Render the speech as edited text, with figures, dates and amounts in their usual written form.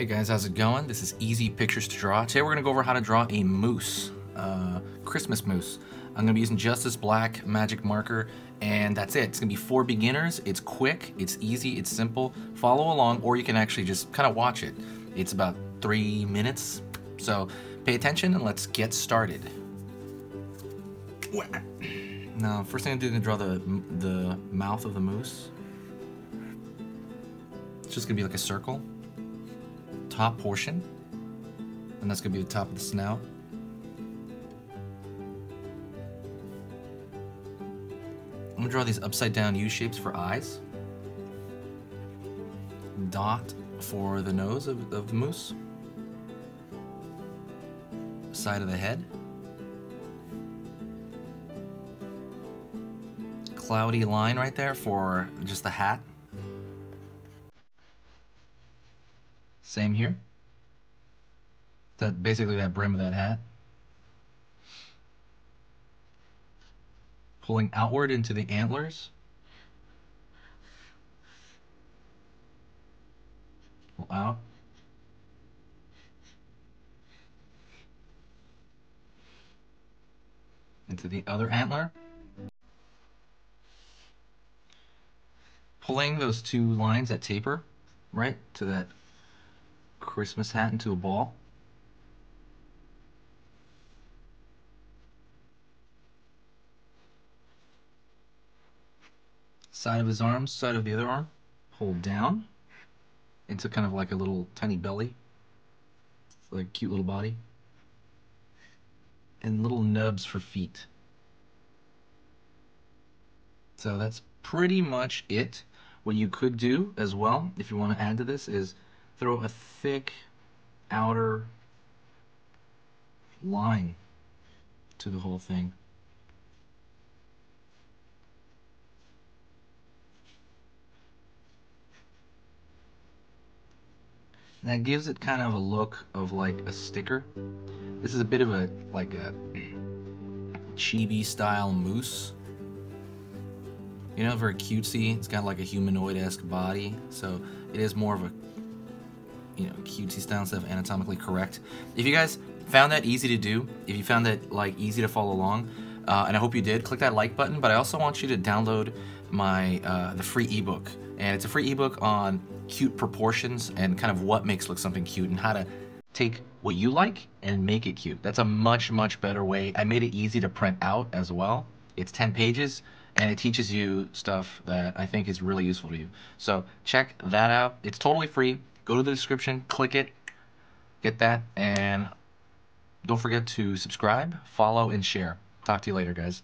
Guys, how's it going? This is Easy Pictures to Draw. Today we're going to go over how to draw a moose, Christmas moose. I'm going to be using just this black magic marker, and that's it. It's going to be for beginners. It's quick, it's easy, it's simple. Follow along, or you can actually just kind of watch it. It's about 3 minutes, so pay attention and let's get started. Now, first thing I'm going to draw the mouth of the moose. It's just going to be like a circle. Top portion, and that's going to be the top of the snout. I'm going to draw these upside down U shapes for eyes. Dot for the nose of the moose. Side of the head. Cloudy line right there for just the hat. Same here. That basically that brim of that hat. Pulling outward into the antlers. Pull out. Into the other antler. Pulling those two lines that taper, right, to that Christmas hat into a ball. Side of his arm, side of the other arm. Pull down into kind of like a little tiny belly. Like a cute little body. And little nubs for feet. So that's pretty much it. What you could do as well, if you want to add to this, is throw a thick outer line to the whole thing. And that gives it kind of a look of like a sticker. This is a bit of a like a chibi style moose. You know, very cutesy. It's got like a humanoid-esque body, so it is more of a, you know, cutesy style instead of anatomically correct. If you guys found that easy to do, if you found that like easy to follow along, and I hope you did, click that like button. But I also want you to download my the free ebook, and it's a free ebook on cute proportions and kind of what makes something cute and how to take what you like and make it cute. That's a much better way. I made it easy to print out as well. It's 10 pages. And it teaches you stuff that I think is really useful to you. So check that out. It's totally free. Go to the description, click it, get that, and don't forget to subscribe, follow, and share. Talk to you later, guys.